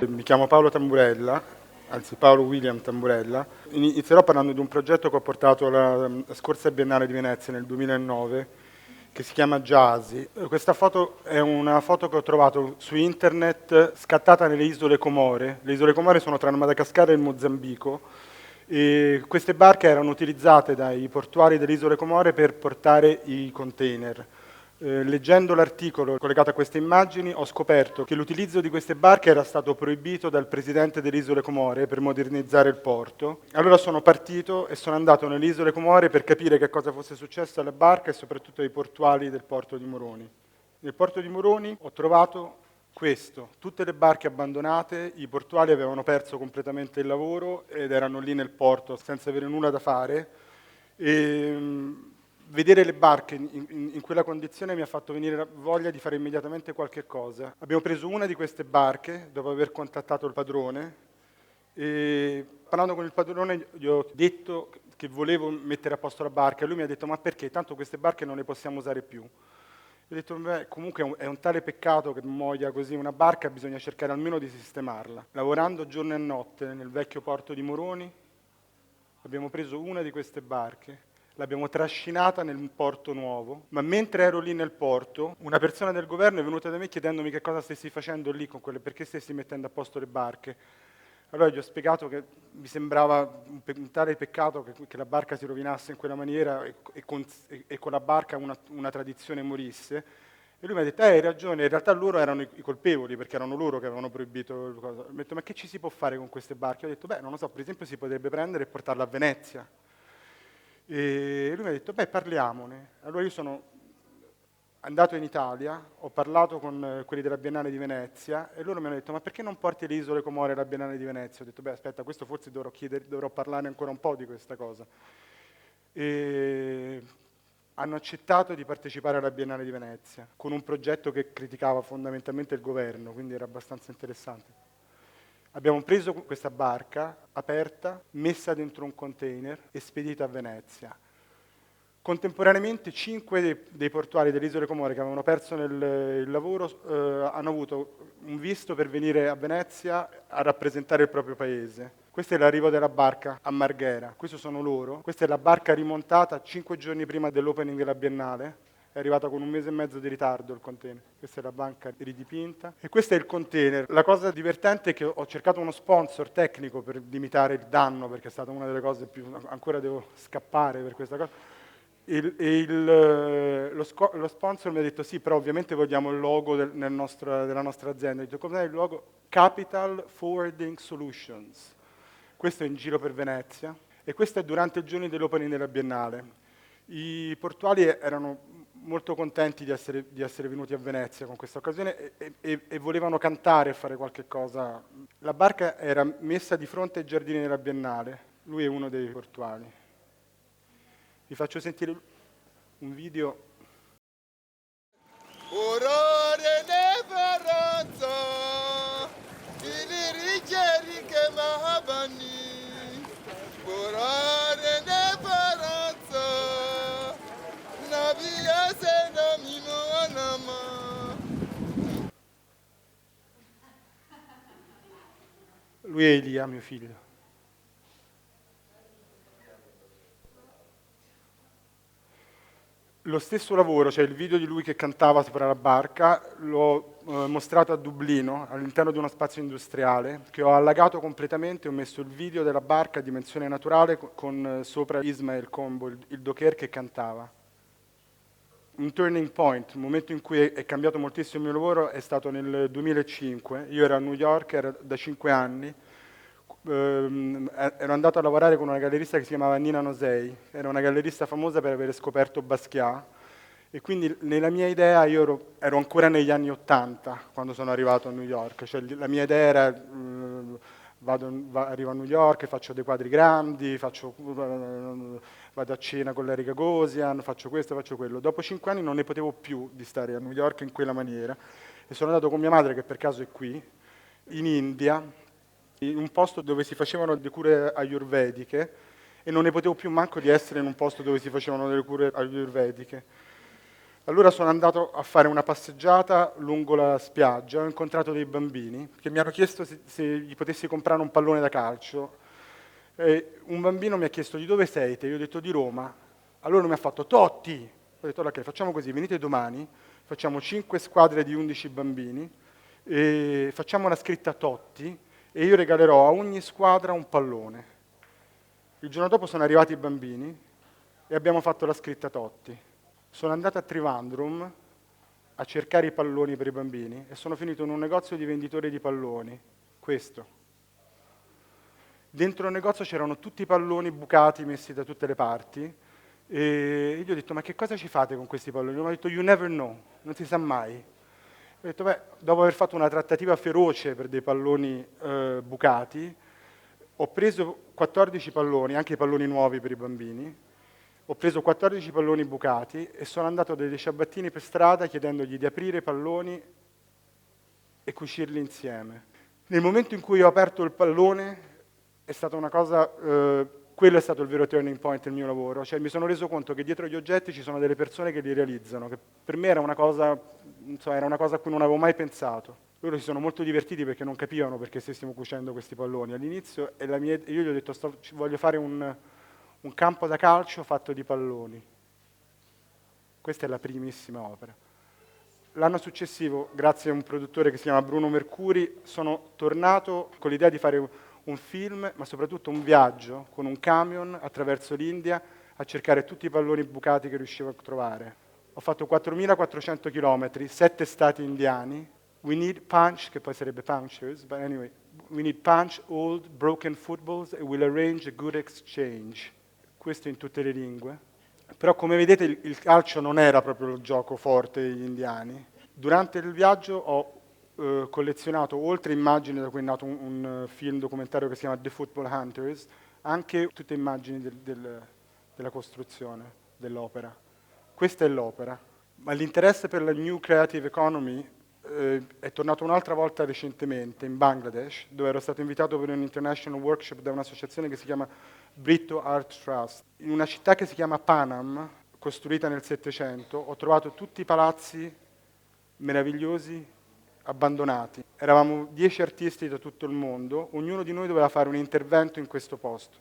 Mi chiamo Paolo Tamburella, anzi Paolo William Tamburella. Inizierò parlando di un progetto che ho portato alla scorsa Biennale di Venezia nel 2009, che si chiama Jasi. Questa foto è una foto che ho trovato su internet scattata nelle isole Comore. Le isole Comore sono tra il Madagascar e il Mozambico e queste barche erano utilizzate dai portuali delle isole Comore per portare i container. Leggendo l'articolo collegato a queste immagini ho scoperto che l'utilizzo di queste barche era stato proibito dal presidente delle Isole Comore per modernizzare il porto. Allora sono partito e sono andato nelle Isole Comore per capire che cosa fosse successo alle barche e soprattutto ai portuali del porto di Moroni. Nel porto di Moroni ho trovato questo, tutte le barche abbandonate, i portuali avevano perso completamente il lavoro ed erano lì nel porto senza avere nulla da fare. Vedere le barche in quella condizione mi ha fatto venire la voglia di fare immediatamente qualche cosa. Abbiamo preso una di queste barche dopo aver contattato il padrone e parlando con il padrone gli ho detto che volevo mettere a posto la barca e lui mi ha detto ma perché? Tanto queste barche non le possiamo usare più. Gli ho detto beh, comunque è un tale peccato che muoia così una barca, bisogna cercare almeno di sistemarla. Lavorando giorno e notte nel vecchio porto di Moroni abbiamo preso una di queste barche, l'abbiamo trascinata nel porto nuovo, ma mentre ero lì nel porto, una persona del governo è venuta da me chiedendomi che cosa stessi facendo lì con quelle, perché stessi mettendo a posto le barche. Allora gli ho spiegato che mi sembrava un tale peccato che la barca si rovinasse in quella maniera e con la barca una tradizione morisse. E lui mi ha detto, hai ragione, in realtà loro erano i colpevoli, perché erano loro che avevano proibito le cose. Mi ha detto, ma che ci si può fare con queste barche? Ho detto, beh, non lo so, per esempio si potrebbe prendere e portarla a Venezia. E lui mi ha detto, beh, parliamone. Allora io sono andato in Italia, ho parlato con quelli della Biennale di Venezia e loro mi hanno detto, ma perché non porti le isole Comore alla Biennale di Venezia? Ho detto, beh, aspetta, questo forse dovrò parlare ancora un po' di questa cosa. E hanno accettato di partecipare alla Biennale di Venezia con un progetto che criticava fondamentalmente il governo, quindi era abbastanza interessante. Abbiamo preso questa barca aperta, messa dentro un container e spedita a Venezia. Contemporaneamente 5 dei portuali delle Isole Comore che avevano perso il lavoro hanno avuto un visto per venire a Venezia a rappresentare il proprio paese. Questo è l'arrivo della barca a Marghera, questi sono loro. Questa è la barca rimontata 5 giorni prima dell'opening della Biennale. È arrivata con un mese e mezzo di ritardo il container. Questa è la banca ridipinta. E questo è il container. La cosa divertente è che ho cercato uno sponsor tecnico per limitare il danno, perché è stata una delle cose più... ancora devo scappare per questa cosa. Lo sponsor mi ha detto sì, però ovviamente vogliamo il logo della nostra azienda. Ho detto cos'è il logo? Capital Forwarding Solutions. Questo è in giro per Venezia e questo è durante i giorni dell'opening della Biennale. I portuali erano molto contenti di essere venuti a Venezia con questa occasione e volevano cantare e fare qualche cosa. La barca era messa di fronte ai giardini della Biennale, lui è uno dei portuali. Vi faccio sentire un video. Urore ne faranza, ilirigeri che mahabani. Urore ne faranza, nabia se domino anama. Lui è Elia, mio figlio. Lo stesso lavoro, cioè il video di lui che cantava sopra la barca, l'ho mostrato a Dublino, all'interno di uno spazio industriale, che ho allagato completamente, ho messo il video della barca a dimensione naturale con sopra Ismael Combo, il docker che cantava. Un turning point, un momento in cui è cambiato moltissimo il mio lavoro è stato nel 2005. Io ero a New York, era da 5 anni, ero andato a lavorare con una gallerista che si chiamava Nina Nosei, era una gallerista famosa per aver scoperto Basquiat e quindi nella mia idea io ero ancora negli anni '80 quando sono arrivato a New York, cioè la mia idea era arrivo a New York, faccio dei quadri grandi, vado a cena con l'Eric Gagosian, faccio questo, faccio quello. Dopo 5 anni non ne potevo più di stare a New York in quella maniera e sono andato con mia madre che per caso è qui, in India, in un posto dove si facevano le cure ayurvediche e non ne potevo più manco di essere in un posto dove si facevano delle cure ayurvediche. Allora sono andato a fare una passeggiata lungo la spiaggia, ho incontrato dei bambini che mi hanno chiesto se gli potessi comprare un pallone da calcio. E un bambino mi ha chiesto di dove siete, io ho detto di Roma. Allora mi ha fatto Totti. Ho detto ok, facciamo così, venite domani, facciamo 5 squadre di 11 bambini, e facciamo la scritta Totti e io regalerò a ogni squadra un pallone. Il giorno dopo sono arrivati i bambini e abbiamo fatto la scritta Totti. Sono andato a Trivandrum a cercare i palloni per i bambini e sono finito in un negozio di venditori di palloni, questo. Dentro il negozio c'erano tutti i palloni bucati messi da tutte le parti e gli ho detto ma che cosa ci fate con questi palloni? Mi ha detto you never know, non si sa mai. Ho detto beh, dopo aver fatto una trattativa feroce per dei palloni bucati, ho preso 14 palloni, anche i palloni nuovi per i bambini, ho preso 14 palloni bucati e sono andato da dei ciabattini per strada chiedendogli di aprire i palloni e cucirli insieme. Nel momento in cui ho aperto il pallone è stata una cosa, quello è stato il vero turning point del mio lavoro, cioè mi sono reso conto che dietro gli oggetti ci sono delle persone che li realizzano, che per me era una cosa, insomma, era una cosa a cui non avevo mai pensato. Loro si sono molto divertiti perché non capivano perché stessimo cucendo questi palloni all'inizio e io gli ho detto voglio fare un campo da calcio fatto di palloni. Questa è la primissima opera. L'anno successivo, grazie a un produttore che si chiama Bruno Mercuri, sono tornato con l'idea di fare un film, ma soprattutto un viaggio con un camion attraverso l'India a cercare tutti i palloni bucati che riuscivo a trovare. Ho fatto 4.400 km, 7 stati indiani. We need punch, che poi sarebbe punchers, but anyway, we need punch, old, broken footballs and we'll arrange a good exchange. Questo in tutte le lingue. Però come vedete il calcio non era proprio il gioco forte degli indiani. Durante il viaggio ho collezionato, oltre immagini da cui è nato un film documentario che si chiama The Football Hunters, anche tutte immagini della costruzione dell'opera. Questa è l'opera, ma l'interesse per la New Creative Economy è tornato un'altra volta recentemente in Bangladesh, dove ero stato invitato per un international workshop da un'associazione che si chiama Brito Art Trust. In una città che si chiama Panam, costruita nel Settecento, ho trovato tutti i palazzi meravigliosi abbandonati. Eravamo 10 artisti da tutto il mondo, ognuno di noi doveva fare un intervento in questo posto.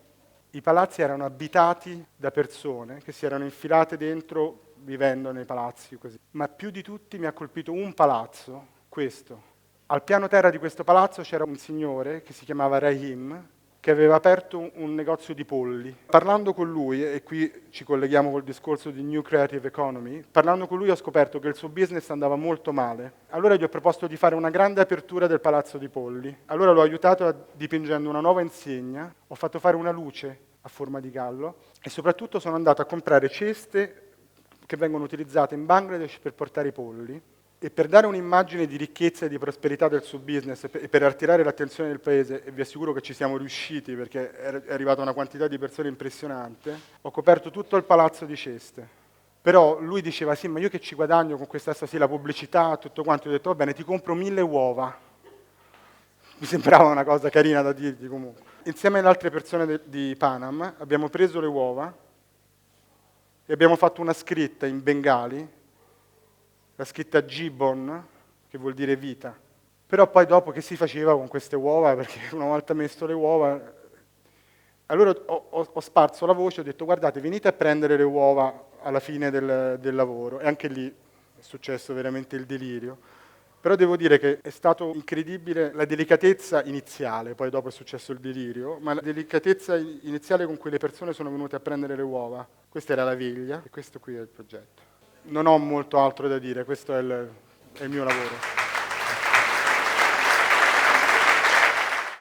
I palazzi erano abitati da persone che si erano infilate dentro vivendo nei palazzi così. Ma più di tutti mi ha colpito un palazzo, questo. Al piano terra di questo palazzo c'era un signore che si chiamava Rahim, che aveva aperto un negozio di polli. Parlando con lui, e qui ci colleghiamo col discorso di New Creative Economy, parlando con lui ho scoperto che il suo business andava molto male. Allora gli ho proposto di fare una grande apertura del palazzo di polli. Allora l'ho aiutato dipingendo una nuova insegna, ho fatto fare una luce a forma di gallo e soprattutto sono andato a comprare ceste che vengono utilizzate in Bangladesh per portare i polli. E per dare un'immagine di ricchezza e di prosperità del suo business e per attirare l'attenzione del paese, e vi assicuro che ci siamo riusciti perché è arrivata una quantità di persone impressionante, ho coperto tutto il palazzo di ceste. Però lui diceva, sì, ma io che ci guadagno con questa sì, la pubblicità, tutto quanto. Io ho detto, va bene, ti compro 1000 uova. Mi sembrava una cosa carina da dirgli comunque. Insieme alle altre persone di Panam abbiamo preso le uova e abbiamo fatto una scritta in bengali, la scritta Gibbon, che vuol dire vita. Però poi dopo che si faceva con queste uova, perché una volta messo le uova, allora ho sparso la voce, ho detto guardate, venite a prendere le uova alla fine del lavoro. E anche lì è successo veramente il delirio. Però devo dire che è stato incredibile la delicatezza iniziale, poi dopo è successo il delirio, ma la delicatezza iniziale con cui le persone sono venute a prendere le uova. Questa era la veglia e questo qui è il progetto. Non ho molto altro da dire, questo è il mio lavoro.